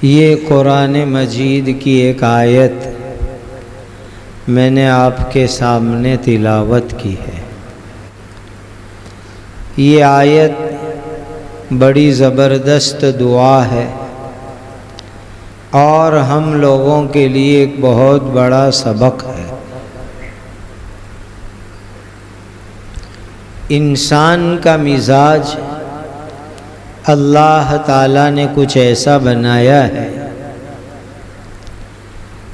یہ قرآن مجید کی ایک آیت میں نے آپ کے سامنے تلاوت کی ہے۔ یہ آیت بڑی زبردست دعا ہے اور ہم لوگوں کے لیے ایک بہت بڑا سبق ہے۔ انسان کا مزاج اللہ تعالیٰ نے کچھ ایسا بنایا ہے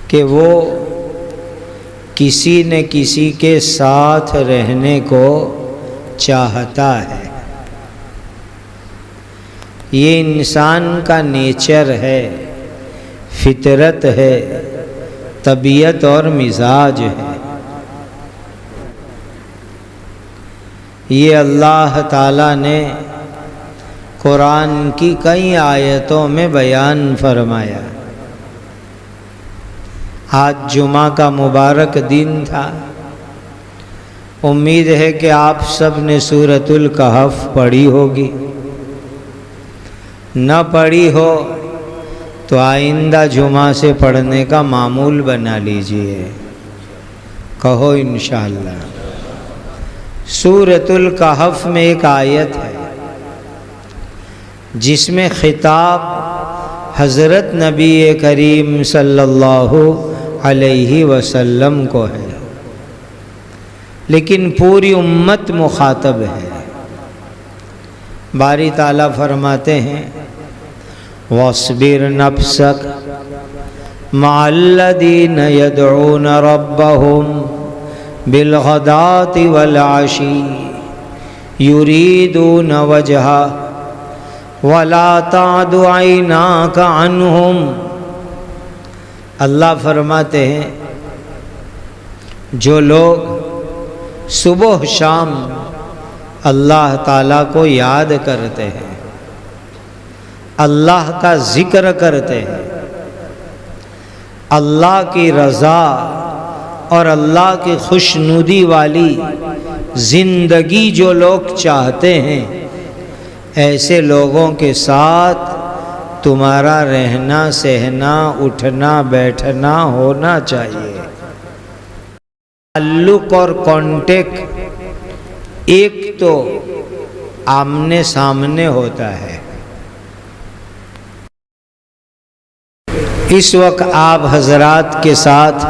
کہ وہ کسی نہ کسی کے ساتھ رہنے کو چاہتا ہے۔ یہ انسان کا نیچر ہے، فطرت ہے، طبیعت اور مزاج ہے۔ یہ اللہ تعالیٰ نے قرآن کی کئی آیتوں میں بیان فرمایا۔ آج جمعہ کا مبارک دن تھا۔ امید ہے کہ آپ سب نے سورۃ الکہف پڑھی ہوگی۔ نہ پڑھی ہو تو آئندہ جمعہ سے پڑھنے کا معمول بنا لیجئے۔ کہو انشاءاللہ۔ سورۃ الکہف میں ایک آیت ہے جس میں خطاب حضرت نبی کریم صلی اللہ علیہ وسلم کو ہے، لیکن پوری امت مخاطب ہے۔ باری تعالیٰ فرماتے ہیں وَاصْبِرْ نَفْسَكَ مَعَ الَّذِينَ يَدْعُونَ رَبَّهُمْ بِالْغَدَاةِ وَالْعَشِيِّ يُرِيدُونَ وَجْهَهُ وَلَا تَعْدُ عَيْنَاكَ عَنْهُمْ۔ اللہ فرماتے ہیں جو لوگ صبح شام اللہ تعالیٰ کو یاد کرتے ہیں، اللہ کا ذکر کرتے ہیں، اللہ کی رضا اور اللہ کی خوشنودی والی زندگی جو لوگ چاہتے ہیں، ایسے لوگوں کے ساتھ تمہارا رہنا سہنا اٹھنا بیٹھنا ہونا چاہیے۔ تعلق اور کانٹیکٹ ایک تو آمنے سامنے ہوتا ہے۔ اس وقت آپ حضرات کے ساتھ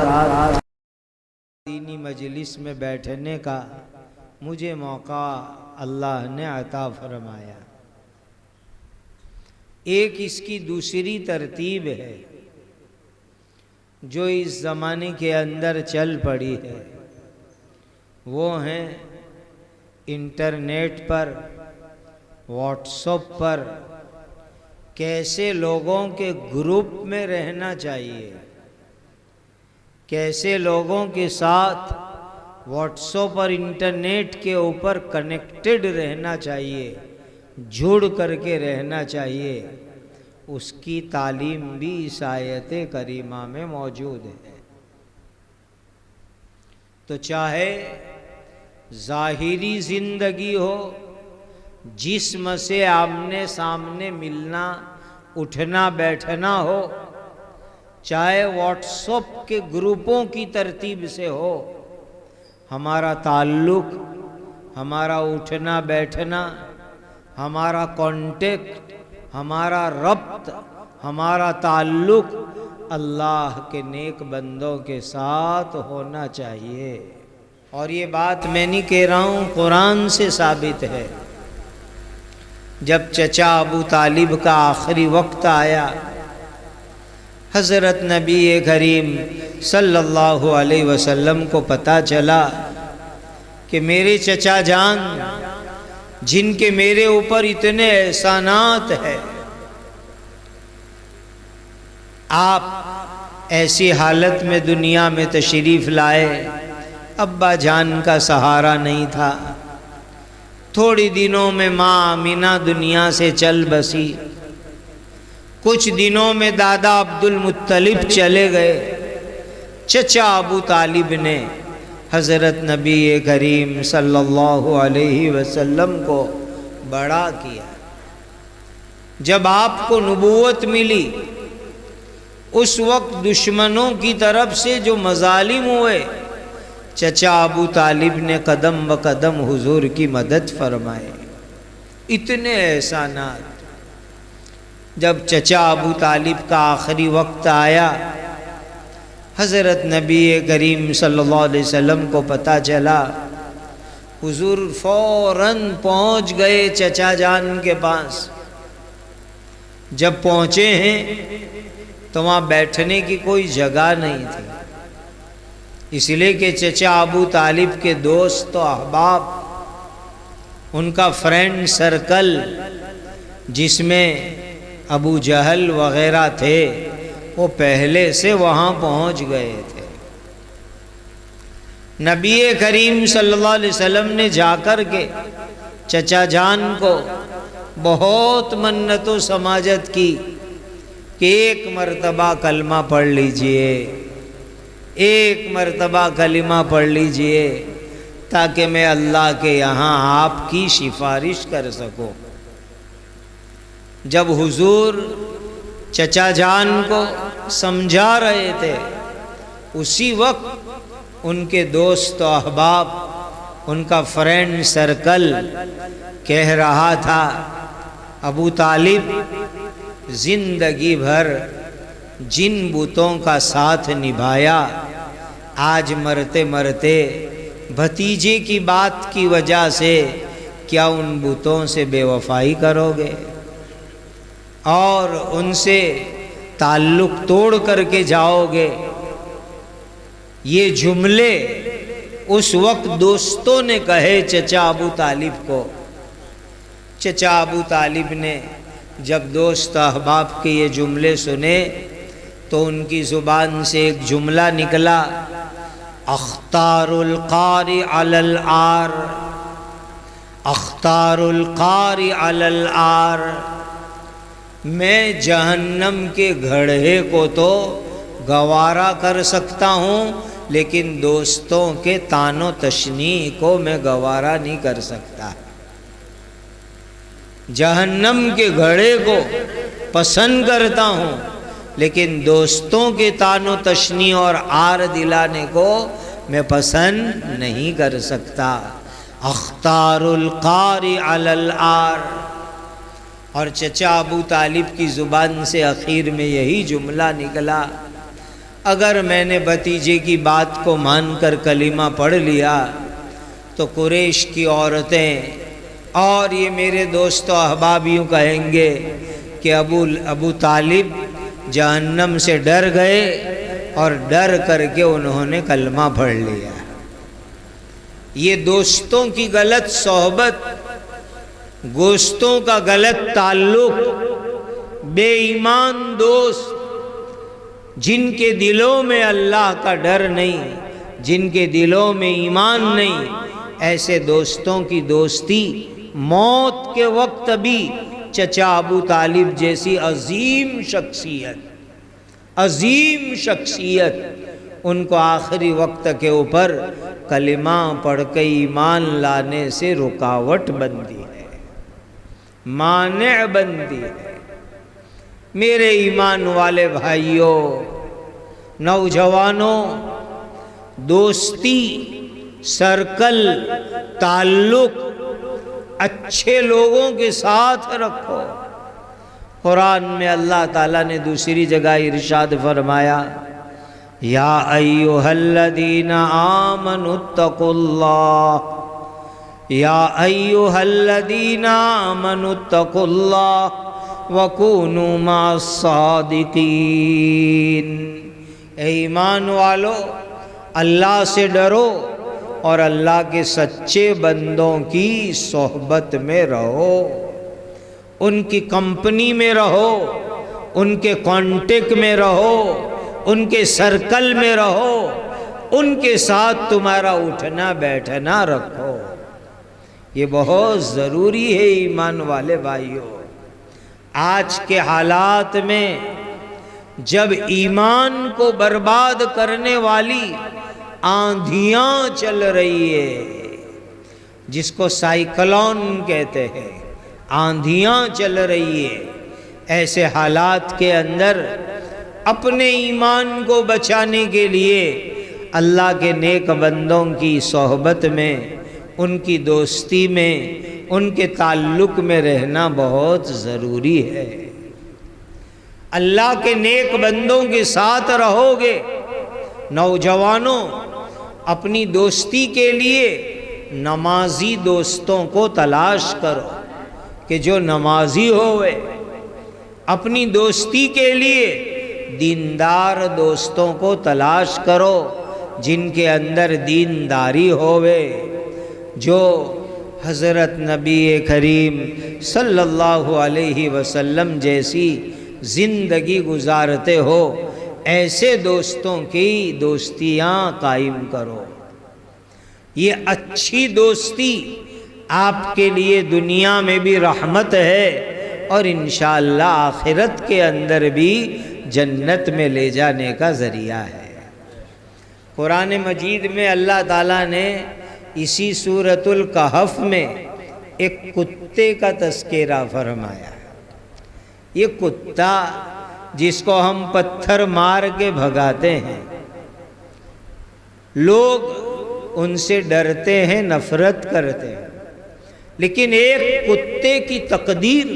دینی مجلس میں بیٹھنے کا مجھے موقع اللہ نے عطا فرمایا۔ ایک اس کی دوسری ترتیب ہے جو اس زمانے کے اندر چل پڑی ہے، وہ ہیں انٹرنیٹ پر، واٹس ایپ پر کیسے لوگوں کے گروپ میں رہنا چاہیے، کیسے لوگوں کے ساتھ واٹس ایپ اور انٹرنیٹ کے اوپر کنیکٹڈ رہنا چاہیے، جڑ کر کے رہنا چاہیے، اس کی تعلیم بھی اس آیت کریمہ میں موجود ہے۔ تو چاہے ظاہری زندگی ہو، جسم سے آمنے سامنے ملنا اٹھنا بیٹھنا ہو، چاہے واٹس ایپ کے گروپوں کی ترتیب سے ہو، ہمارا تعلق، ہمارا اٹھنا بیٹھنا، ہمارا کانٹیکٹ، ہمارا ربط، ہمارا تعلق اللہ کے نیک بندوں کے ساتھ ہونا چاہیے۔ اور یہ بات میں نہیں کہہ رہا ہوں، قرآن سے ثابت ہے۔ جب چچا ابو طالب کا آخری وقت آیا، حضرت نبی کریم صلی اللہ علیہ وسلم کو پتہ چلا کہ میرے چچا جان جن کے میرے اوپر اتنے احسانات ہیں، آپ ایسی حالت میں دنیا میں تشریف لائے، ابا جان کا سہارا نہیں تھا، تھوڑی دنوں میں ماں آمینہ دنیا سے چل بسی، کچھ دنوں میں دادا عبد المطلب چلے گئے، چچا ابو طالب نے حضرت نبی کریم صلی اللہ علیہ وسلم کو بڑا کیا۔ جب آپ کو نبوت ملی اس وقت دشمنوں کی طرف سے جو مظالم ہوئے، چچا ابو طالب نے قدم بہ قدم حضور کی مدد فرمائے۔ اتنے احسانات۔ جب چچا ابو طالب کا آخری وقت آیا، حضرت نبی کریم صلی اللہ علیہ وسلم کو پتہ چلا، حضور فوراً پہنچ گئے چچا جان کے پاس۔ جب پہنچے ہیں تو وہاں بیٹھنے کی کوئی جگہ نہیں تھی، اس لیے کہ چچا ابو طالب کے دوست و احباب، ان کا فرینڈ سرکل جس میں ابو جہل وغیرہ تھے، وہ پہلے سے وہاں پہنچ گئے تھے۔ نبی کریم صلی اللہ علیہ وسلم نے جا کر کے چچا جان کو بہت منت و سماجت کی کہ ایک مرتبہ کلمہ پڑھ لیجئے، ایک مرتبہ کلمہ پڑھ لیجئے تاکہ میں اللہ کے یہاں آپ کی سفارش کر سکوں۔ جب حضور چچا جان کو سمجھا رہے تھے، اسی وقت ان کے دوست و احباب، ان کا فرینڈ سرکل کہہ رہا تھا، ابو طالب زندگی بھر جن بتوں کا ساتھ نبھایا، آج مرتے مرتے بھتیجے کی بات کی وجہ سے کیا ان بتوں سے بے وفائی کرو گے اور ان سے تعلق توڑ کر کے جاؤ گے؟ یہ جملے اس وقت دوستوں نے کہے چچا ابو طالب کو۔ چچا ابو طالب نے جب دوست احباب کے یہ جملے سنے تو ان کی زبان سے ایک جملہ نکلا، اختار القاری علی العار، اختار القاری علی العار، میں جہنم کے گھڑے کو تو گوارا کر سکتا ہوں، لیکن دوستوں کے تان و تشنیع کو میں گوارا نہیں کر سکتا۔ جہنم کے گھڑے کو پسند کرتا ہوں، لیکن دوستوں کے تان و تشنیع اور آر دلانے کو میں پسند نہیں کر سکتا۔ اختار القاری علی العار۔ اور چچا ابو طالب کی زبان سے اخیر میں یہی جملہ نکلا، اگر میں نے بھتیجے کی بات کو مان کر کلمہ پڑھ لیا تو قریش کی عورتیں اور یہ میرے دوست و احباب یوں کہیں گے کہ ابو طالب جہنم سے ڈر گئے اور ڈر کر کے انہوں نے کلمہ پڑھ لیا۔ یہ دوستوں کی غلط صحبت، دوستوں کا غلط تعلق، بے ایمان دوست جن کے دلوں میں اللہ کا ڈر نہیں، جن کے دلوں میں ایمان نہیں، ایسے دوستوں کی دوستی موت کے وقت بھی چچا ابو طالب جیسی عظیم شخصیت ان کو آخری وقت کے اوپر کلمہ پڑھ کے ایمان لانے سے رکاوٹ بندی ہے، مانع بندی ہے۔ میرے ایمان والے بھائیوں، نوجوانوں، دوستی، سرکل، تعلق اچھے لوگوں کے ساتھ رکھو۔ قرآن میں اللہ تعالیٰ نے دوسری جگہ ارشاد فرمایا، یا ایھا الذین آمنوا اتقوا اللہ، یا ایھا الذین آمنوا اتقوا اللہ وَكُونُوا مَعَ الصَّادِقِينَ۔ اے ایمان والو، اللہ سے ڈرو اور اللہ کے سچے بندوں کی صحبت میں رہو، ان کی کمپنی میں رہو، ان کے کانٹیکٹ میں رہو، ان کے سرکل میں رہو، ان کے ساتھ تمہارا اٹھنا بیٹھنا رکھو۔ یہ بہت ضروری ہے ایمان والے بھائیوں۔ آج کے حالات میں جب ایمان کو برباد کرنے والی آندھیاں چل رہی ہے، جس کو سائیکلون کہتے ہیں، آندھیاں چل رہی ہے، ایسے حالات کے اندر اپنے ایمان کو بچانے کے لیے اللہ کے نیک بندوں کی صحبت میں، ان کی دوستی میں، ان کے تعلق میں رہنا بہت ضروری ہے۔ اللہ کے نیک بندوں کے ساتھ رہو گے۔ نوجوانوں، اپنی دوستی کے لیے نمازی دوستوں کو تلاش کرو کہ جو نمازی ہوئے۔ اپنی دوستی کے لیے دیندار دوستوں کو تلاش کرو جن کے اندر دینداری ہوئے، جو حضرت نبی کریم صلی اللہ علیہ وسلم جیسی زندگی گزارتے ہو، ایسے دوستوں کی دوستیاں قائم کرو۔ یہ اچھی دوستی آپ کے لیے دنیا میں بھی رحمت ہے اور انشاءاللہ آخرت کے اندر بھی جنت میں لے جانے کا ذریعہ ہے۔ قرآن مجید میں اللہ تعالیٰ نے اسی سورۃ الکہف میں ایک کتے کا تذکرہ فرمایا۔ یہ کتا جس کو ہم پتھر مار کے بھگاتے ہیں، لوگ ان سے ڈرتے ہیں، نفرت کرتے ہیں، لیکن ایک کتے کی تقدیر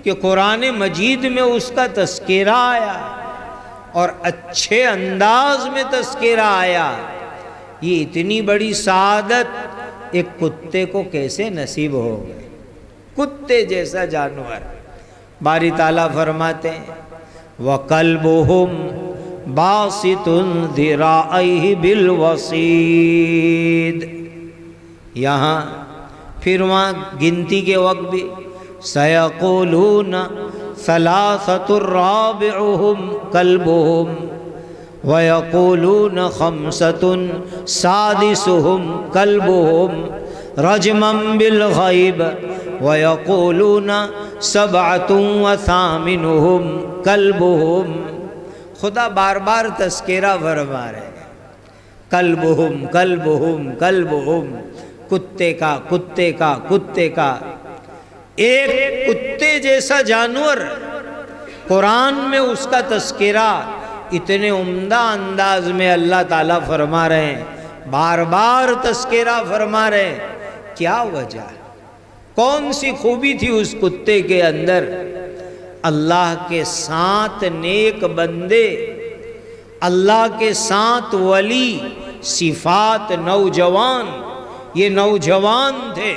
کہ قرآن مجید میں اس کا تذکرہ آیا اور اچھے انداز میں تذکرہ آیا، یہ اتنی بڑی سعادت ایک کتے کو کیسے نصیب ہو گئے؟ کتے جیسا جانور۔ باری تعالیٰ فرماتے ہیں وَقَلْبُهُمْ بَاسِطٌ ذِرَاعَيْهِ بِالْوَصِيدِ۔ یہاں پھر وہاں گنتی کے وقت بھی سَيَقُولُونَ ثَلَاثَةٌ رَابِعُهُمْ كَلْبُهُمْ وَيَقُولُونَ خَمْسَةٌ سَادِسُهُمْ كَلْبُهُمْ رَجْمًا بِالْغَيْبِ وَيَقُولُونَ سَبْعَةٌ وَثَامِنُهُمْ كَلْبُهُمْ۔ خدا بار بار تذکرہ فرما رہے ہیں، کلبہم کلبہم کلبہم، کتے کا کتے کا کتے کا۔ ایک کتے جیسا جانور، قرآن میں اس کا تذکرہ اتنے عمدہ انداز میں اللہ تعالیٰ فرما رہے ہیں، بار بار تذکرہ فرما رہے ہیں۔ کیا وجہ، کون سی خوبی تھی اس کتے کے اندر؟ اللہ کے ساتھ نیک بندے، اللہ کے ساتھ ولی، صفات نوجوان۔ یہ نوجوان تھے،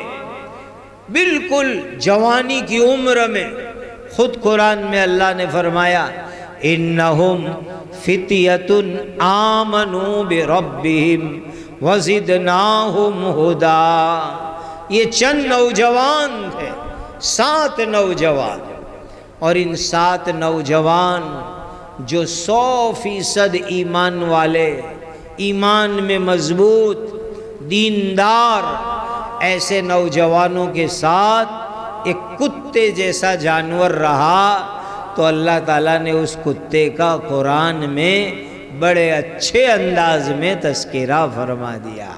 بالکل جوانی کی عمر میں۔ خود قرآن میں اللہ نے فرمایا انہم فتیۃ آمنوا بربہم وزدناہم ہدی۔ یہ چند نوجوان تھے، 7 نوجوان، اور ان 7 نوجوان جو 100% ایمان والے، ایمان میں مضبوط، دیندار، ایسے نوجوانوں کے ساتھ ایک کتے جیسا جانور رہا، تو اللہ تعالیٰ نے اس کتے کا قرآن میں بڑے اچھے انداز میں تذکرہ فرما دیا۔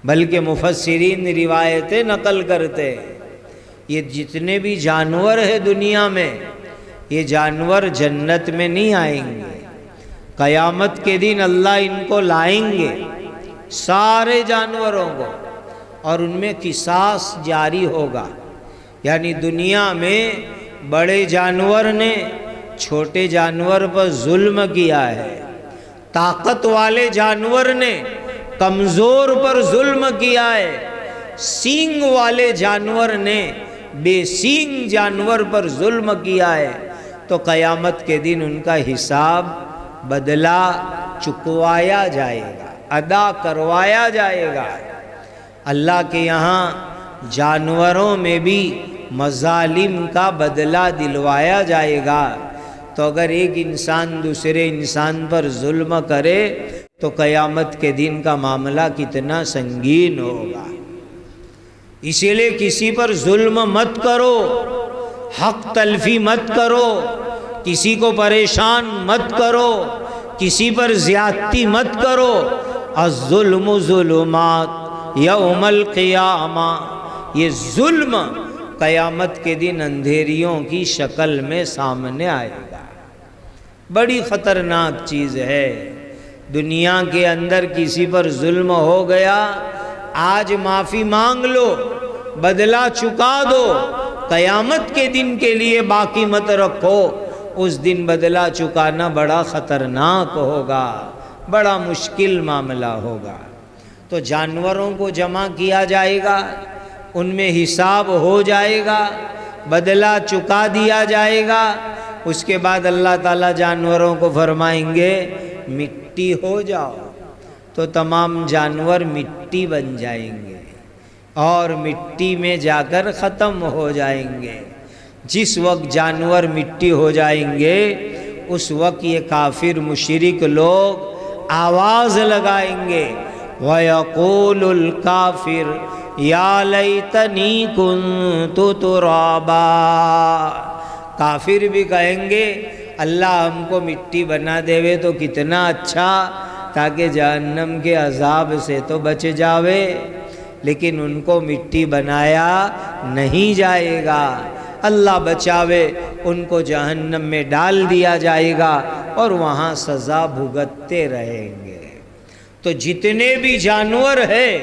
بلکہ مفسرین روایتیں نقل کرتے، یہ جتنے بھی جانور ہیں دنیا میں، یہ جانور جنت میں نہیں آئیں گے، قیامت کے دن اللہ ان کو لائیں گے، سارے جانوروں کو، اور ان میں قصاص جاری ہوگا۔ یعنی دنیا میں بڑے جانور نے چھوٹے جانور پر ظلم کیا ہے، طاقت والے جانور نے کمزور پر ظلم کیا ہے، سینگ والے جانور نے بے سینگ جانور پر ظلم کیا ہے، تو قیامت کے دن ان کا حساب، بدلہ چکوایا جائے گا، ادا کروایا جائے گا۔ اللہ کے یہاں جانوروں میں بھی مظالم کا بدلہ دلوایا جائے گا۔ تو اگر ایک انسان دوسرے انسان پر ظلم کرے تو قیامت کے دن کا معاملہ کتنا سنگین ہوگا۔ اسی لیے کسی پر ظلم مت کرو، حق تلفی مت کرو، کسی کو پریشان مت کرو، کسی پر زیادتی مت کرو۔ الظلم ظلمات یوم القیامہ، یہ ظلم قیامت کے دن اندھیریوں کی شکل میں سامنے آئے گا۔ بڑی خطرناک چیز ہے۔ دنیا کے اندر کسی پر ظلم ہو گیا، آج معافی مانگ لو، بدلہ چکا دو، قیامت کے دن کے لیے باقی مت رکھو۔ اس دن بدلہ چکانا بڑا خطرناک ہوگا، بڑا مشکل معاملہ ہوگا۔ تو جانوروں کو جمع کیا جائے گا، ان میں حساب ہو جائے گا، بدلہ چکا دیا جائے گا۔ اس کے بعد اللہ تعالیٰ جانوروں کو فرمائیں گے مٹی ہو جاؤ، تو تمام جانور مٹی بن جائیں گے اور مٹی میں جا کر ختم ہو جائیں گے۔ جس وقت جانور مٹی ہو جائیں گے اس وقت یہ کافر مشرک لوگ آواز لگائیں گے، وَيَقُولُ الْكَافِرُ يَا لَيْتَنِي كُنْتُ تُرَابًا۔ کافر بھی کہیں گے اللہ ہم کو مٹی بنا دے تو کتنا اچھا، تاکہ جہنم کے عذاب سے تو بچ جاوے۔ لیکن ان کو مٹی بنایا نہیں جائے گا، اللہ بچاوے، ان کو جہنم میں ڈال دیا جائے گا اور وہاں سزا بھگتتے رہیں گے۔ تو جتنے بھی جانور ہیں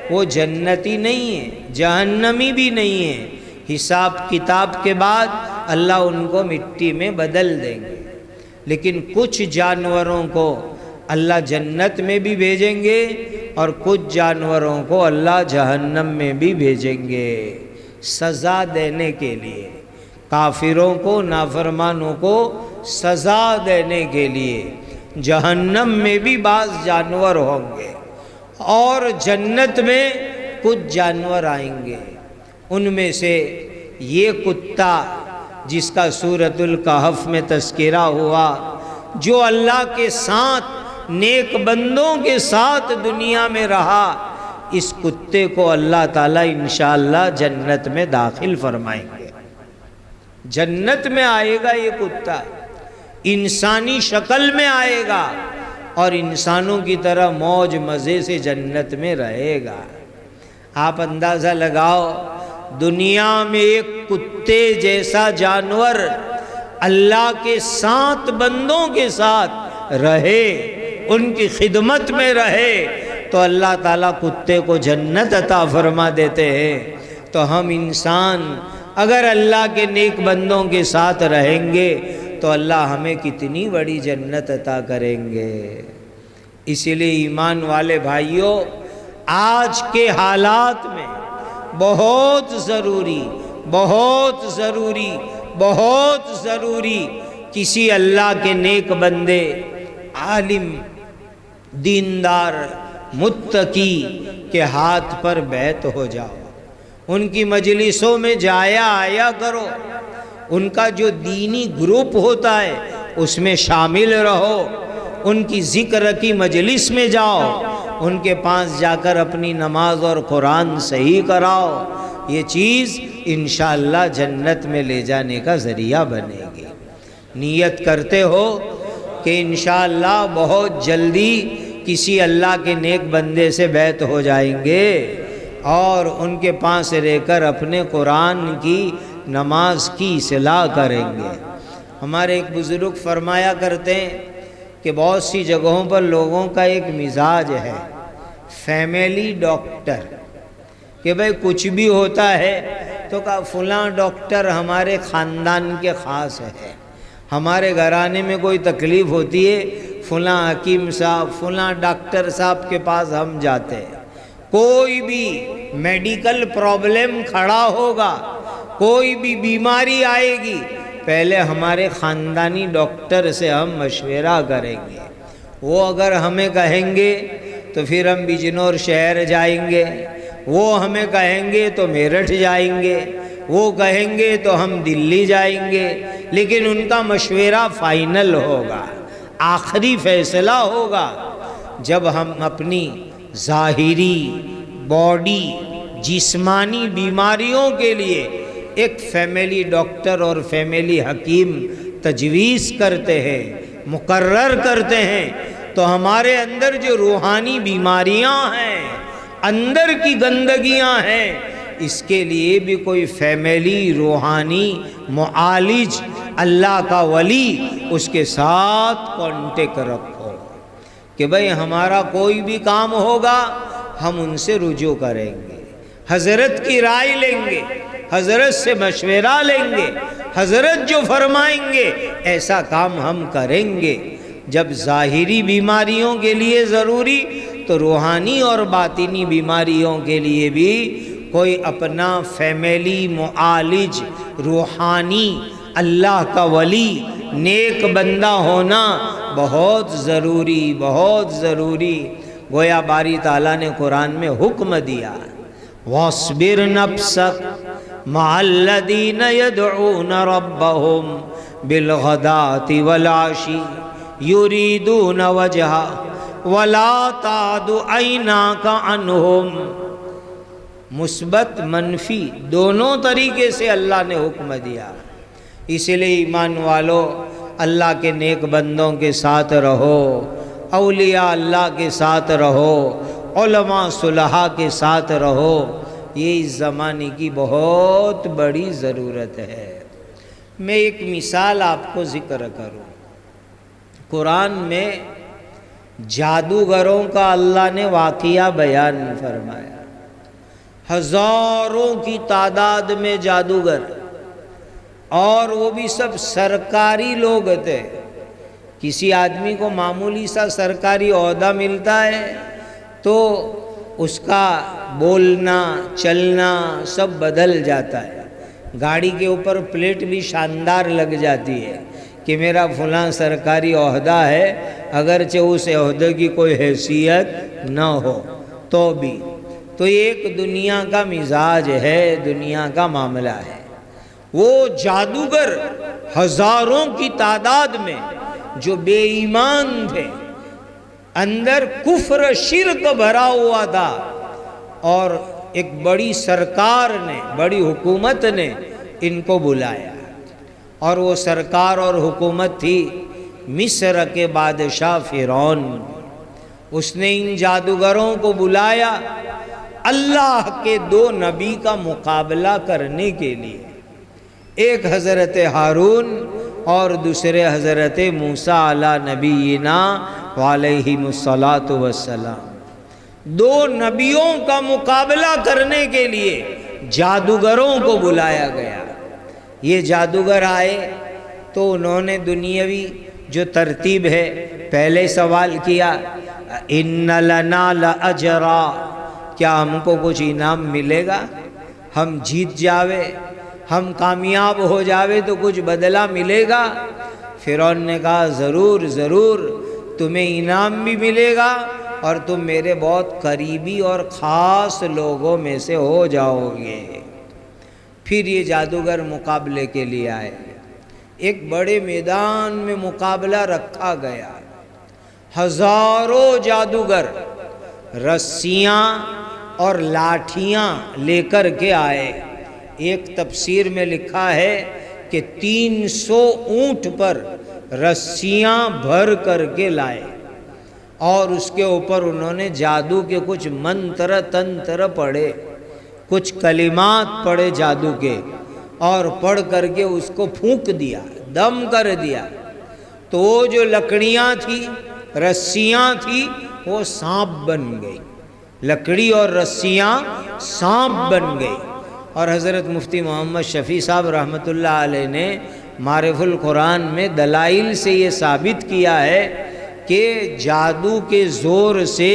وہ جنتی نہیں ہیں، جہنمی بھی نہیں ہیں۔ حساب کتاب کے بعد اللہ ان کو مٹی میں بدل دیں گے، لیکن کچھ جانوروں کو اللہ جنت میں بھی بھیجیں گے اور کچھ جانوروں کو اللہ جہنم میں بھی بھیجیں گے سزا دینے کے لیے۔ کافروں کو، نافرمانوں کو سزا دینے کے لیے جہنم میں بھی بعض جانور ہوں گے اور جنت میں کچھ جانور آئیں گے۔ ان میں سے یہ کتا جس کا سورۃ الکہف میں تذکرہ ہوا، جو اللہ کے ساتھ نیک بندوں کے ساتھ دنیا میں رہا، اس کتے کو اللہ تعالیٰ انشاءاللہ جنت میں داخل فرمائیں گے۔ جنت میں آئے گا یہ کتا، انسانی شکل میں آئے گا اور انسانوں کی طرح موج مزے سے جنت میں رہے گا۔ آپ اندازہ لگاؤ، دنیا میں ایک کتے جیسا جانور اللہ کے ساتھ بندوں کے ساتھ رہے، ان کی خدمت میں رہے، تو اللہ تعالیٰ کتے کو جنت عطا فرما دیتے ہیں۔ تو ہم انسان اگر اللہ کے نیک بندوں کے ساتھ رہیں گے تو اللہ ہمیں کتنی بڑی جنت عطا کریں گے۔ اسی لیے ایمان والے بھائیوں، آج کے حالات میں بہت ضروری، بہت ضروری، بہت ضروری کسی اللہ کے نیک بندے، عالم، دیندار، متقی کے ہاتھ پر بیعت ہو جاؤ، ان کی مجلسوں میں جایا آیا کرو، ان کا جو دینی گروپ ہوتا ہے اس میں شامل رہو، ان کی ذکر کی مجلس میں جاؤ، ان کے پاس جا کر اپنی نماز اور قرآن صحیح کراؤ۔ یہ چیز انشاءاللہ جنت میں لے جانے کا ذریعہ بنے گی۔ نیت کرتے ہو کہ انشاءاللہ بہت جلدی کسی اللہ کے نیک بندے سے بیعت ہو جائیں گے اور ان کے پاس رہ کر اپنے قرآن کی نماز کی اصلاح کریں گے۔ ہمارے ایک بزرگ فرمایا کرتے ہیں کہ بہت سی جگہوں پر لوگوں کا ایک مزاج ہے، فیملی ڈاکٹر، کہ بھئی کچھ بھی ہوتا ہے تو کہا فلاں ڈاکٹر ہمارے خاندان کے خاص ہے، ہمارے گھرانے میں کوئی تکلیف ہوتی ہے فلاں حکیم صاحب، فلاں ڈاکٹر صاحب کے پاس ہم جاتے ہیں۔ کوئی بھی میڈیکل پرابلم کھڑا ہوگا، کوئی بھی بیماری آئے گی، پہلے ہمارے خاندانی ڈاکٹر سے ہم مشورہ کریں گے۔ وہ اگر ہمیں کہیں گے تو پھر ہم بجنور شہر جائیں گے، وہ ہمیں کہیں گے تو میرٹھ جائیں گے، وہ کہیں گے تو ہم دلی جائیں گے، لیکن ان کا مشورہ فائنل ہوگا، آخری فیصلہ ہوگا جب ہم اپنی ظاہری باڈی جسمانی بیماریوں کے لیے ایک فیملی ڈاکٹر اور فیملی حکیم تجویز کرتے ہیں، مقرر کرتے ہیں، تو ہمارے اندر جو روحانی بیماریاں ہیں، اندر کی گندگیاں ہیں، اس کے لیے بھی کوئی فیملی روحانی معالج اللہ کا ولی اس کے ساتھ کانٹیکٹ رکھو کہ بھئی ہمارا کوئی بھی کام ہوگا ہم ان سے رجوع کریں گے، حضرت کی رائے لیں گے، حضرت سے مشورہ لیں گے، حضرت جو فرمائیں گے ایسا کام ہم کریں گے۔ جب ظاہری بیماریوں کے لیے ضروری تو روحانی اور باطنی بیماریوں کے لیے بھی کوئی اپنا فیملی معالج، روحانی اللہ کا ولی، نیک بندہ ہونا بہت ضروری، بہت ضروری۔ گویا باری تعالیٰ نے قرآن میں حکم دیا، وَاصْبِرْ نَفْسَكَ مَعَ الَّذِينَ يَدْعُونَ رَبَّهُمْ بِالْغَدَاةِ وَالْعَشِيِّ يُرِيدُونَ وَجْهَهُ وَلَا تَعْدُ عَيْنَاكَ عَنْهُمْ۔ مثبت منفی دونوں طریقے سے اللہ نے حکم دیا، اسی لیے ایمان والو اللہ کے نیک بندوں کے ساتھ رہو، اولیاء اللہ کے ساتھ رہو، علماء صلحاء کے ساتھ رہو، یہ اس زمانے کی بہت بڑی ضرورت ہے۔ میں ایک مثال آپ کو ذکر کروں، قرآن میں جادوگروں کا اللہ نے واقعہ بیان فرمایا، ہزاروں کی تعداد میں جادوگر، اور وہ بھی سب سرکاری لوگ تھے۔ کسی آدمی کو معمولی سا سرکاری عہدہ ملتا ہے تو اس کا بولنا چلنا سب بدل جاتا ہے، گاڑی کے اوپر پلیٹ بھی شاندار لگ جاتی ہے کہ میرا فلاں سرکاری عہدہ ہے، اگرچہ اس عہدے کی کوئی حیثیت نہ ہو تو بھی۔ تو ایک دنیا کا مزاج ہے، دنیا کا معاملہ ہے۔ وہ جادوگر ہزاروں کی تعداد میں جو بے ایمان تھے، اندر کفر شرک بھرا ہوا تھا، اور ایک بڑی سرکار نے، بڑی حکومت نے ان کو بلایا، اور وہ سرکار اور حکومت تھی مصر کے بادشاہ فرعون۔ اس نے ان جادوگروں کو بلایا اللہ کے دو نبی کا مقابلہ کرنے کے لیے، ایک حضرت ہارون اور دوسرے حضرت موسیٰ علی نبینا علیہم الصلاۃ والسلام۔ دو نبیوں کا مقابلہ کرنے کے لیے جادوگروں کو بلایا گیا۔ یہ جادوگر آئے تو انہوں نے دنیاوی جو ترتیب ہے پہلے سوال کیا، ان لنا لاجرا، کیا ہم کو کچھ انعام ملے گا؟ ہم جیت جاوے، ہم کامیاب ہو جاوے تو کچھ بدلہ ملے گا؟ فرعون نے کہا ضرور ضرور، تمہیں انعام بھی ملے گا اور تم میرے بہت قریبی اور خاص لوگوں میں سے ہو جاؤ گے۔ پھر یہ جادوگر مقابلے کے لیے آئے، ایک بڑے میدان میں مقابلہ رکھا گیا، ہزاروں جادوگر رسیاں اور لاٹھیاں لے کر کے آئے۔ ایک تفسیر میں لکھا ہے کہ 300 اونٹ پر رسیاں بھر کر کے لائے، اور اس کے اوپر انہوں نے جادو کے کچھ منتر تنتر پڑھے، کچھ کلمات پڑھے جادو کے، اور پڑھ کر کے اس کو پھونک دیا، دم کر دیا، تو وہ جو لکڑیاں تھیں، رسیاں تھیں، وہ سانپ بن گئی، لکڑی اور رسیاں سانپ بن گئی۔ اور حضرت مفتی محمد شفیع صاحب رحمۃ اللہ علیہ نے معرف القرآن میں دلائل سے یہ ثابت کیا ہے کہ جادو کے زور سے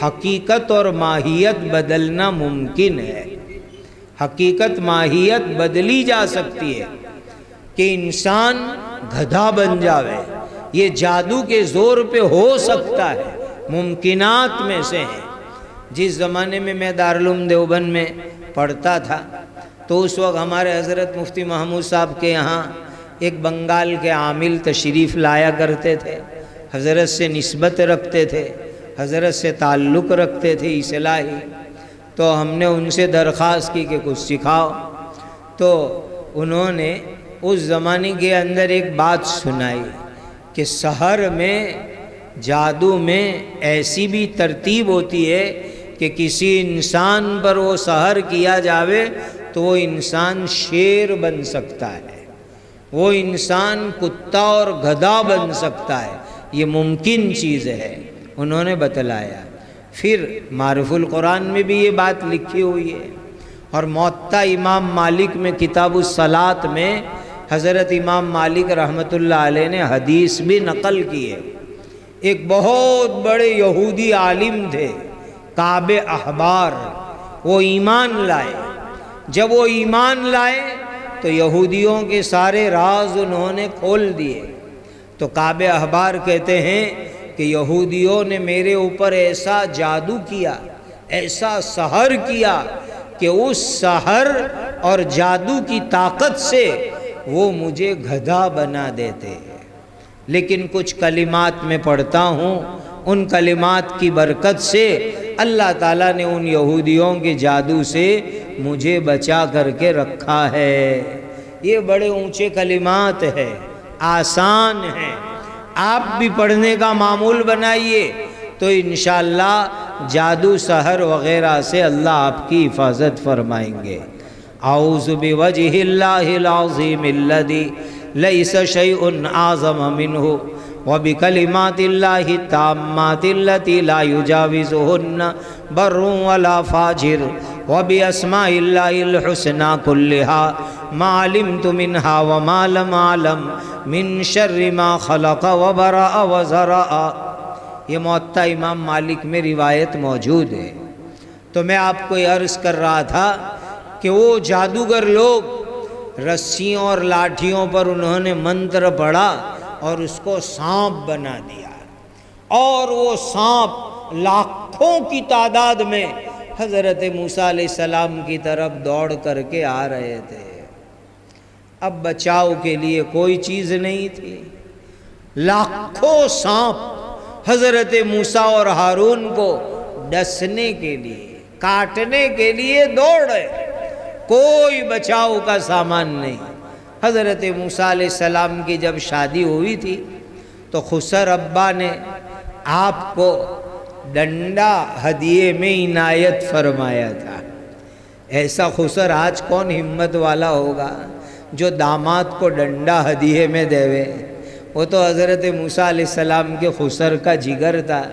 حقیقت اور ماہیت بدلنا ممکن ہے، حقیقت ماہیت بدلی جا سکتی ہے، کہ انسان گدھا بن جاوے، یہ جادو کے زور پہ ہو سکتا ہے، ممکنات میں سے ہیں۔ جس زمانے میں میں دارالعلوم دیوبند میں پڑھتا تھا تو اس وقت ہمارے حضرت مفتی محمود صاحب کے یہاں ایک بنگال کے عامل تشریف لایا کرتے تھے، حضرت سے نسبت رکھتے تھے، حضرت سے تعلق رکھتے تھے اصلاحی۔ تو ہم نے ان سے درخواست کی کہ کچھ سکھاؤ، تو انہوں نے اس زمانے کے اندر ایک بات سنائی کہ سحر میں، جادو میں ایسی بھی ترتیب ہوتی ہے کہ کسی انسان پر وہ سحر کیا جاوے تو وہ انسان شیر بن سکتا ہے، وہ انسان کتا اور گدھا بن سکتا ہے، یہ ممکن چیز ہے، انہوں نے بتلایا۔ پھر معرف القرآن میں بھی یہ بات لکھی ہوئی ہے، اور موطا امام مالک میں کتاب الصلاۃ میں حضرت امام مالک رحمۃ اللہ علیہ نے حدیث بھی نقل کی ہے۔ ایک بہت بڑے یہودی عالم تھے کعب احبار، وہ ایمان لائے۔ جب وہ ایمان لائے تو یہودیوں کے سارے راز انہوں نے کھول دیے۔ تو کعب احبار کہتے ہیں کہ یہودیوں نے میرے اوپر ایسا جادو کیا، ایسا سحر کیا کہ اس سحر اور جادو کی طاقت سے وہ مجھے گدھا بنا دیتے۔ لیکن کچھ کلمات میں پڑھتا ہوں، ان کلمات کی برکت سے اللہ تعالیٰ نے ان یہودیوں کے جادو سے مجھے بچا کر کے رکھا ہے۔ یہ بڑے اونچے کلمات ہیں، آسان ہیں، آپ بھی پڑھنے کا معمول بنائیے تو انشاءاللہ جادو سحر وغیرہ سے اللہ آپ کی حفاظت فرمائیں گے۔ اعوذ بوجہ اللہ العظیم الذی لیس شیء اعظم منہ وبکلمات اللہ التامات التی لا یجاوزہن بر ولا فاجر وباسماء اللہ الحسنى کلہا ما علمت منہا وما لم اعلم من شر ما خلق وبرأ وزرأ۔ یہ موطا امام مالک میں روایت موجود ہے۔ تو میں آپ کو یہ عرض کر رہا تھا کہ وہ جادوگر لوگ رسیوں اور لاٹھیوں پر انہوں نے منتر پڑھا اور اس کو سانپ بنا دیا، اور وہ سانپ لاکھوں کی تعداد میں حضرت موسیٰ علیہ السلام کی طرف دوڑ کر کے آ رہے تھے۔ اب بچاؤ کے لیے کوئی چیز نہیں تھی، لاکھوں سانپ حضرت موسیٰ اور ہارون کو ڈسنے کے لیے، کاٹنے کے لیے دوڑ رہے، کوئی بچاؤ کا سامان نہیں۔ حضرت موسیٰ علیہ السلام کی جب شادی ہوئی تھی تو خسر ابا نے آپ کو ڈنڈا ہدیے میں عنایت فرمایا تھا۔ ایسا خسر آج کون ہمت والا ہوگا جو داماد کو ڈنڈا ہدیے میں دیوے؟ وہ تو حضرت موسیٰ علیہ السلام کے خسر کا جگر تھا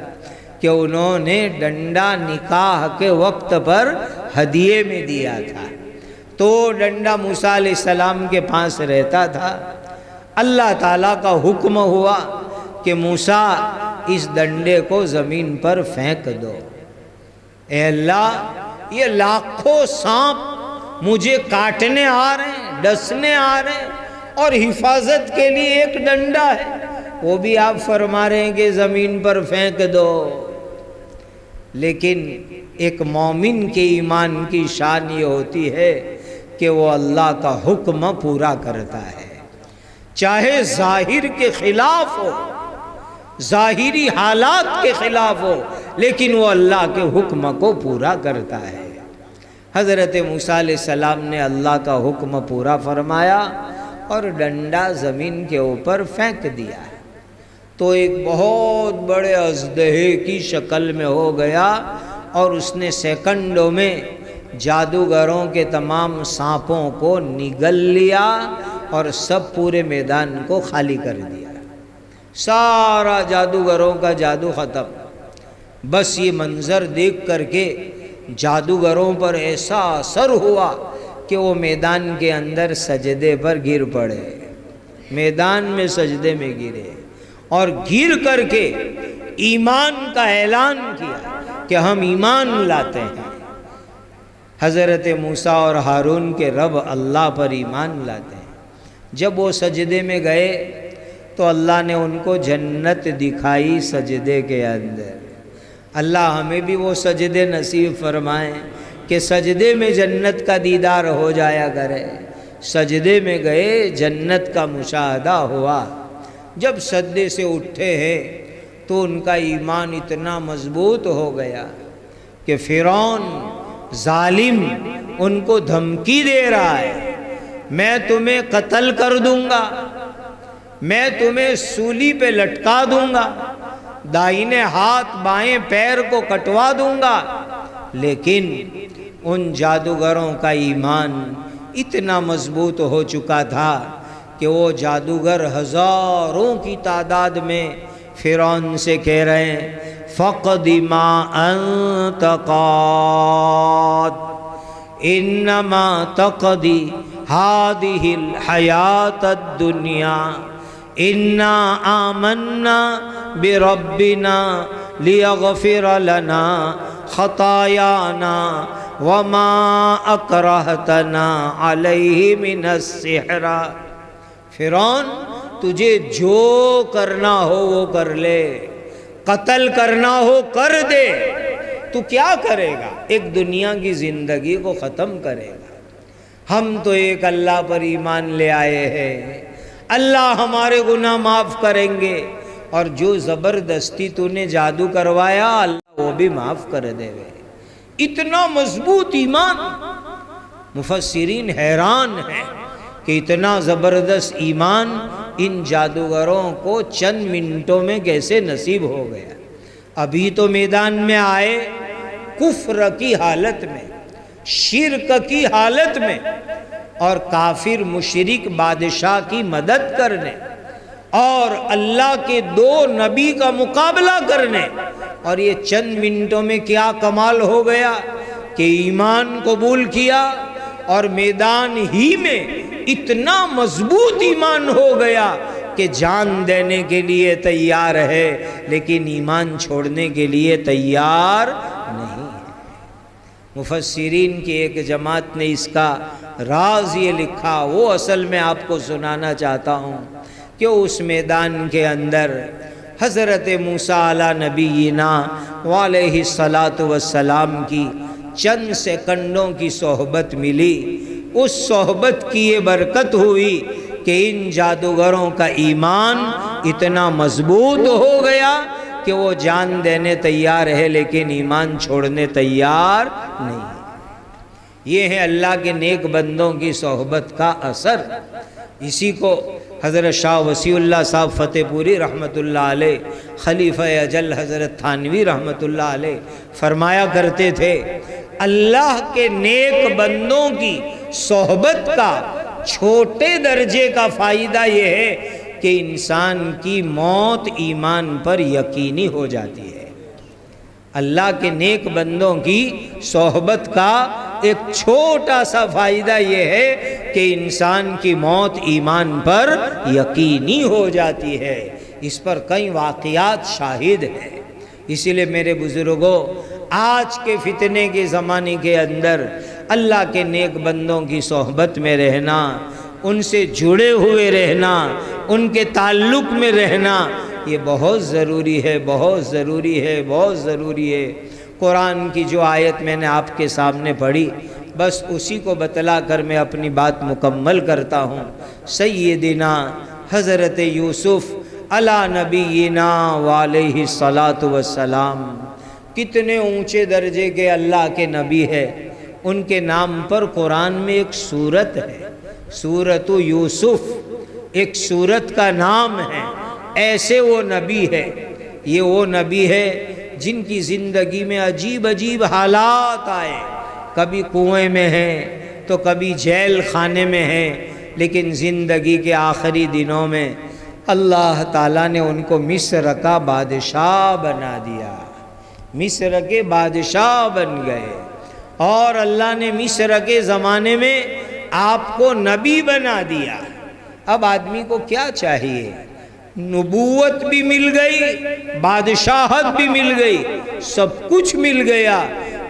کہ انہوں نے ڈنڈا نکاح کے وقت پر ہدیے میں دیا تھا۔ تو ڈنڈا موسیٰ علیہ السلام کے پاس رہتا تھا۔ اللہ تعالیٰ کا حکم ہوا کہ موسیٰ اس ڈنڈے کو زمین پر پھینک دو۔ اے اللہ، یہ لاکھوں سانپ مجھے کاٹنے آ رہے ہیں، ڈسنے آ رہے ہیں، اور حفاظت کے لیے ایک ڈنڈا ہے، وہ بھی آپ فرما رہے ہیں کہ زمین پر پھینک دو۔ لیکن ایک مومن کے ایمان کی شان یہ ہوتی ہے کہ وہ اللہ کا حکم پورا کرتا ہے، چاہے ظاہر کے خلاف ہو، ظاہری حالات کے خلاف ہو، لیکن وہ اللہ کے حکم کو پورا کرتا ہے۔ حضرت موسیٰ علیہ السلام نے اللہ کا حکم پورا فرمایا اور ڈنڈا زمین کے اوپر پھینک دیا، تو ایک بہت بڑے اژدہے کی شکل میں ہو گیا، اور اس نے سیکنڈوں میں جادوگروں کے تمام سانپوں کو نگل لیا اور سب پورے میدان کو خالی کر دیا۔ سارا جادوگروں کا جادو ختم۔ بس یہ منظر دیکھ کر کے جادوگروں پر ایسا اثر ہوا کہ وہ میدان کے اندر سجدے پر گر پڑے، میدان میں سجدے میں گرے، اور گر کر کے ایمان کا اعلان کیا کہ ہم ایمان لاتے ہیں۔ حضرت موسیٰ اور ہارون کے رب اللہ پر ایمان لاتے ہیں۔ جب وہ سجدے میں گئے تو اللہ نے ان کو جنت دکھائی سجدے کے اندر۔ اللہ ہمیں بھی وہ سجدے نصیب فرمائیں کہ سجدے میں جنت کا دیدار ہو جایا کرے۔ سجدے میں گئے، جنت کا مشاہدہ ہوا۔ جب سجدے سے اٹھے ہیں تو ان کا ایمان اتنا مضبوط ہو گیا کہ فرعون ظالم ان کو دھمکی دے رہا ہے، میں تمہیں قتل کر دوں گا، میں تمہیں سولی پہ لٹکا دوں گا، دائیں ہاتھ بائیں پیر کو کٹوا دوں گا۔ لیکن ان جادوگروں کا ایمان اتنا مضبوط ہو چکا تھا کہ وہ جادوگر ہزاروں کی تعداد میں فرعون سے کہہ رہے ہیں فَقْدِ مَا أَنْتَ قَادٍ إِنَّمَا تَقْضِي هَذِهِ الْحَيَاةَ الدُّنْيَا إِنَّا آمَنَّا بِرَبِّنَا لِيَغْفِرَ لَنَا خَطَايَانَا وَمَا أَكْرَهْتَنَا عَلَيْهِ مِنَ السِّحْرِ۔ فرعون تجھے جو کرنا ہو وہ کر لے، قتل کرنا ہو کر دے، تو کیا کرے گا؟ ایک دنیا کی زندگی کو ختم کرے گا۔ ہم تو ایک اللہ پر ایمان لے آئے ہیں، اللہ ہمارے گناہ معاف کریں گے، اور جو زبردستی تو نے جادو کروایا اللہ وہ بھی معاف کر دے گے۔ اتنا مضبوط ایمان، مفسرین حیران ہیں کہ اتنا زبردست ایمان ان جادوگروں کو چند منٹوں میں کیسے نصیب ہو گیا۔ ابھی تو میدان میں آئے کفر کی حالت میں، شرک کی حالت میں، اور کافر مشرک بادشاہ کی مدد کرنے، اور اللہ کے 2 نبی کا مقابلہ کرنے، اور یہ چند منٹوں میں کیا کمال ہو گیا کہ ایمان قبول کیا، اور میدان ہی میں اتنا مضبوط ایمان ہو گیا کہ جان دینے کے لیے تیار ہے لیکن ایمان چھوڑنے کے لیے تیار نہیں ہے۔ مفسرین کی ایک جماعت نے اس کا راز یہ لکھا، وہ اصل میں آپ کو سنانا چاہتا ہوں کہ اس میدان کے اندر حضرت موسیٰ علیہ نبینا وعلیہ السلام کی چند سیکنڈوں کی صحبت ملی۔ اس صحبت کی یہ برکت ہوئی کہ ان جادوگروں کا ایمان اتنا مضبوط ہو گیا کہ وہ جان دینے تیار ہے لیکن ایمان چھوڑنے تیار نہیں ہے۔ یہ ہے اللہ کے نیک بندوں کی صحبت کا اثر۔ اسی کو حضرت شاہ وسیع اللہ صاحب فتح پوری رحمۃ اللہ علیہ، خلیفہ اجل حضرت تھانوی رحمۃ اللہ علیہ فرمایا کرتے تھے، اللہ کے نیک بندوں کی صحبت کا چھوٹے درجے کا فائدہ یہ ہے کہ انسان کی موت ایمان پر یقینی ہو جاتی ہے۔ اللہ کے نیک بندوں کی صحبت کا ایک چھوٹا سا فائدہ یہ ہے کہ انسان کی موت ایمان پر یقینی ہو جاتی ہے۔ اس پر کئی واقعات شاہد ہیں۔ اسی لیے میرے بزرگوں، آج کے فتنے کے زمانے کے اندر اللہ کے نیک بندوں کی صحبت میں رہنا، ان سے جڑے ہوئے رہنا، ان کے تعلق میں رہنا، یہ بہت ضروری ہے، بہت ضروری ہے، بہت ضروری ہے۔ قرآن کی جو آیت میں نے آپ کے سامنے پڑھی، بس اسی کو بتلا کر میں اپنی بات مکمل کرتا ہوں۔ سیدنا حضرت یوسف علی نبینا وعلیہ السلام کتنے اونچے درجے کے اللہ کے نبی ہے۔ ان کے نام پر قرآن میں ایک سورت ہے، سورۃ یوسف، ایک سورت کا نام ہے۔ ایسے وہ نبی ہے، یہ وہ نبی ہے جن کی زندگی میں عجیب عجیب حالات آئے، کبھی کنویں میں ہیں تو کبھی جیل خانے میں ہیں، لیکن زندگی کے آخری دنوں میں اللہ تعالیٰ نے ان کو مصر کا بادشاہ بنا دیا، مصر کے بادشاہ بن گئے، اور اللہ نے مصر کے زمانے میں آپ کو نبی بنا دیا۔ اب آدمی کو کیا چاہیے؟ نبوت بھی مل گئی، بادشاہت بھی مل گئی، سب کچھ مل گیا،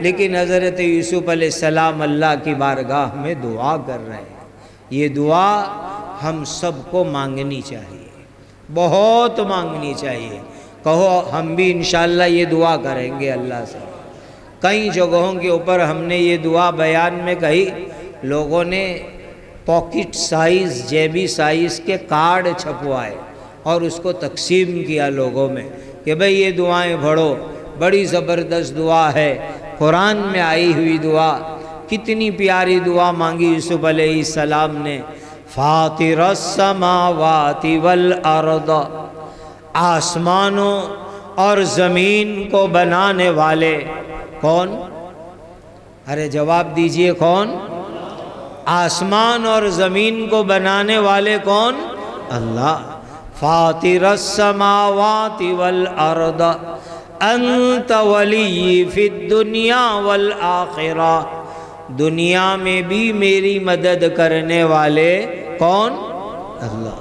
لیکن حضرت یوسف علیہ السلام اللہ کی بارگاہ میں دعا کر رہے ہیں۔ یہ دعا ہم سب کو مانگنی چاہیے، بہت مانگنی چاہیے۔ کہو ہم بھی انشاءاللہ یہ دعا کریں گے اللہ سے۔ کئی جگہوں کے اوپر ہم نے یہ دعا بیان میں کہی، لوگوں نے پاکٹ سائز، جیبی سائز کے کارڈ چھپوائے اور اس کو تقسیم کیا لوگوں میں کہ بھئی یہ دعائیں پڑھو، بڑی زبردست دعا ہے، قرآن میں آئی ہوئی دعا۔ کتنی پیاری دعا مانگی یوسف علیہ السلام نے، فاطر السماوات والارض، آسمانوں اور زمین کو بنانے والے کون؟ ارے جواب دیجئے کون؟ آسمان اور زمین کو بنانے والے کون؟ اللہ۔ فاطر السماوات والارض انت ولی فی الدنیا والآخرہ، دنیا میں بھی میری مدد کرنے والے کون؟ اللہ،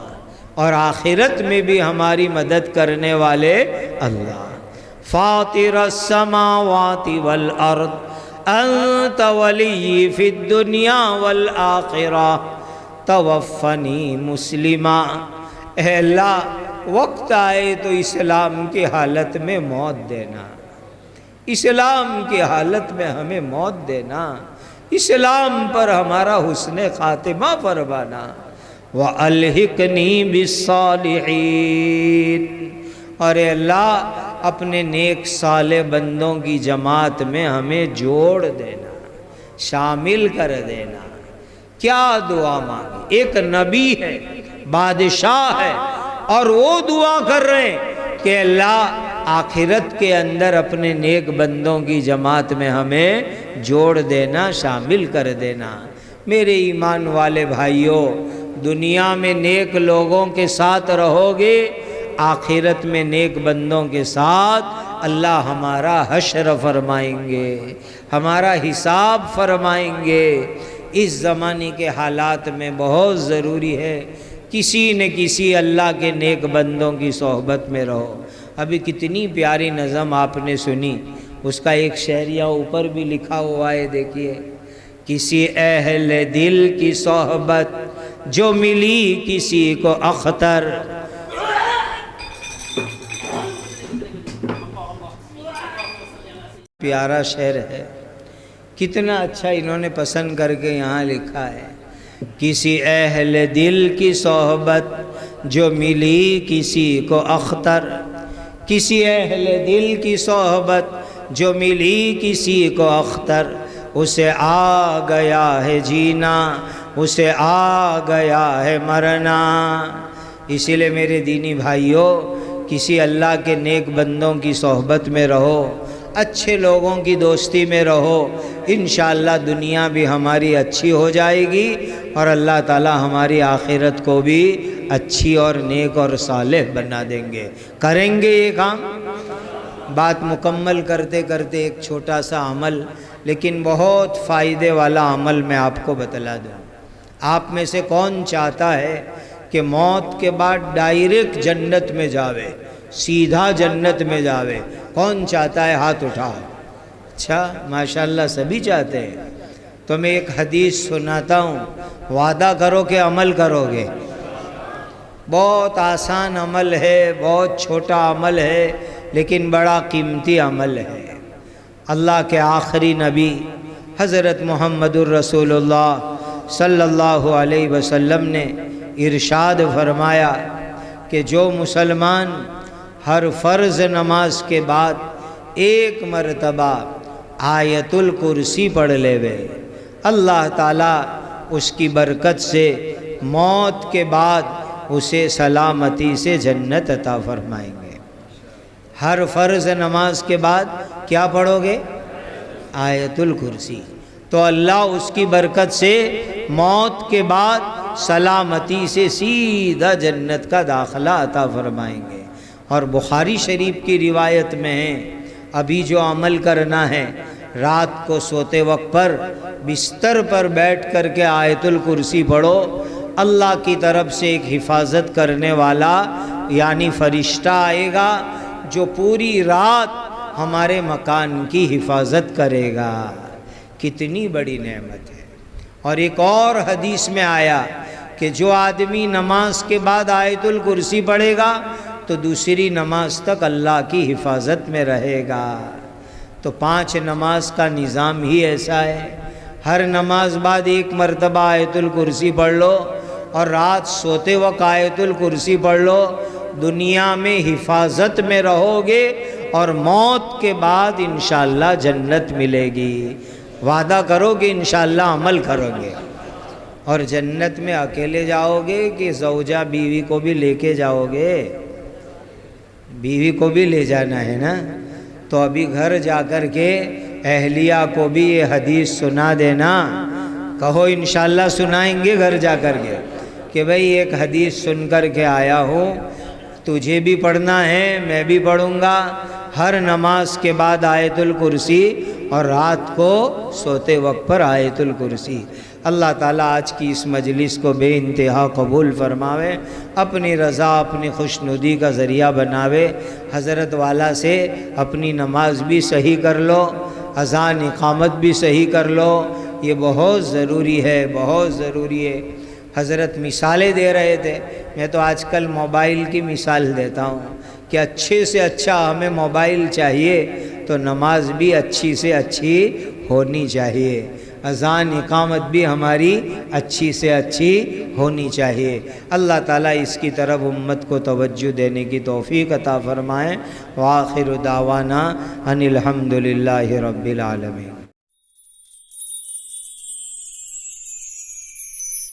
اور آخرت میں بھی ہماری مدد کرنے والے اللہ۔ فاطر السماوات والارض انت ولی فی الدنیا والآخرہ توفنی مسلما، اے اللہ وقت آئے تو اسلام کی حالت میں موت دینا، اسلام کی حالت میں ہمیں موت دینا، اسلام پر ہمارا حسن خاتمہ فرمانا۔ وَأَلْحِقْنِي بِالصَّالِحِينَ، اور اے اللہ اپنے نیک صالح بندوں کی جماعت میں ہمیں جوڑ دینا، شامل کر دینا۔ کیا دعا مانگی؟ ایک نبی ہے، بادشاہ ہے، اور وہ دعا کر رہے ہیں کہ اللہ آخرت کے اندر اپنے نیک بندوں کی جماعت میں ہمیں جوڑ دینا، شامل کر دینا۔ میرے ایمان والے بھائیوں، دنیا میں نیک لوگوں کے ساتھ رہو گے، آخرت میں نیک بندوں کے ساتھ اللہ ہمارا حشر فرمائیں گے، ہمارا حساب فرمائیں گے۔ اس زمانے کے حالات میں بہت ضروری ہے کسی نہ کسی اللہ کے نیک بندوں کی صحبت میں رہو۔ ابھی کتنی پیاری نظم آپ نے سنی، اس کا ایک شعریہ اوپر بھی لکھا ہوا ہے، دیکھیے۔ کسی اہل دل کی صحبت جو ملی کسی کو اختر، پیارا شعر ہے، کتنا اچھا انہوں نے پسند کر کے یہاں لکھا ہے۔ کسی اہل دل کی صحبت جو ملی کسی کو اختر، کسی اہل دل کی صحبت جو ملی کسی کو اختر، اسے آ گیا ہے جینا، اسے آ گیا ہے مرنا۔ اسی لیے میرے دینی بھائیوں، کسی اللہ کے نیک بندوں کی صحبت میں رہو، اچھے لوگوں کی دوستی میں رہو، انشاءاللہ دنیا بھی ہماری اچھی ہو جائے گی، اور اللہ تعالی ہماری آخرت کو بھی اچھی اور نیک اور صالح بنا دیں گے۔ کریں گے یہ کام؟ بات مکمل کرتے کرتے ایک چھوٹا سا عمل، لیکن بہت فائدے والا عمل میں آپ کو بتلا دوں۔ آپ میں سے کون چاہتا ہے کہ موت کے بعد ڈائریکٹ جنت میں جاوے، سیدھا جنت میں جاوے؟ کون چاہتا ہے؟ ہاتھ اٹھاؤ۔ اچھا، ماشاءاللہ سبھی چاہتے ہیں۔ تو میں ایک حدیث سناتا ہوں، وعدہ کرو کہ عمل کرو گے۔ بہت آسان عمل ہے، بہت چھوٹا عمل ہے، لیکن بڑا قیمتی عمل ہے۔ اللہ کے آخری نبی حضرت محمد الرسول اللہ صلی اللہ علیہ وسلم نے ارشاد فرمایا کہ جو مسلمان ہر فرض نماز کے بعد ایک مرتبہ آیت الکرسی پڑھ لے وے، اللہ تعالیٰ اس کی برکت سے موت کے بعد اسے سلامتی سے جنت عطا فرمائیں گے۔ ہر فرض نماز کے بعد کیا پڑھو گے؟ آیت الکرسی۔ تو اللہ اس کی برکت سے موت کے بعد سلامتی سے سیدھا جنت کا داخلہ عطا فرمائیں گے۔ اور بخاری شریف کی روایت میں ہے، ابھی جو عمل کرنا ہے، رات کو سوتے وقت پر بستر پر بیٹھ کر کے آیت الکرسی پڑھو، اللہ کی طرف سے ایک حفاظت کرنے والا یعنی فرشتہ آئے گا جو پوری رات ہمارے مکان کی حفاظت کرے گا۔ کتنی بڑی نعمت ہے۔ اور ایک اور حدیث میں آیا کہ جو آدمی نماز کے بعد آیت الکرسی پڑھے گا تو دوسری نماز تک اللہ کی حفاظت میں رہے گا۔ تو 5 نماز کا نظام ہی ایسا ہے، ہر نماز بعد ایک مرتبہ آیت الکرسی پڑھ لو، اور رات سوتے وقت آیت الکرسی پڑھ لو، دنیا میں حفاظت میں رہو گے، اور موت کے بعد انشاءاللہ جنت ملے گی۔ وعدہ کرو کہ انشاءاللہ عمل کرو گے۔ اور جنت میں اکیلے جاؤ گے کہ زوجہ بیوی کو بھی لے کے جاؤ گے؟ بیوی کو بھی لے جانا ہے نا؟ تو ابھی گھر جا کر کے اہلیہ کو بھی یہ حدیث سنا دینا کہو انشاءاللہ سنائیں گے گھر جا کر کے کہ بھئی ایک حدیث سن کر کے آیا ہوں، تجھے بھی پڑھنا ہے، میں بھی پڑھوں گا، ہر نماز کے بعد آیت الکرسی اور رات کو سوتے وقت پر آیت الکرسی۔ اللہ تعالیٰ آج کی اس مجلس کو بے انتہا قبول فرماوے، اپنی رضا اپنی خوشنودی کا ذریعہ بناوے۔ حضرت والا سے اپنی نماز بھی صحیح کر لو، اذان اقامت بھی صحیح کر لو، یہ بہت ضروری ہے، بہت ضروری ہے۔ حضرت مثالیں دے رہے تھے، میں تو آج کل موبائل کی مثال دیتا ہوں کہ اچھے سے اچھا ہمیں موبائل چاہیے تو نماز بھی اچھی سے اچھی ہونی چاہیے، اذان اقامت بھی ہماری اچھی سے اچھی ہونی چاہیے۔ اللہ تعالیٰ اس کی طرف امت کو توجہ دینے کی توفیق عطا فرمائے۔ وآخر دعوانا ان الحمد للہ رب العالمین۔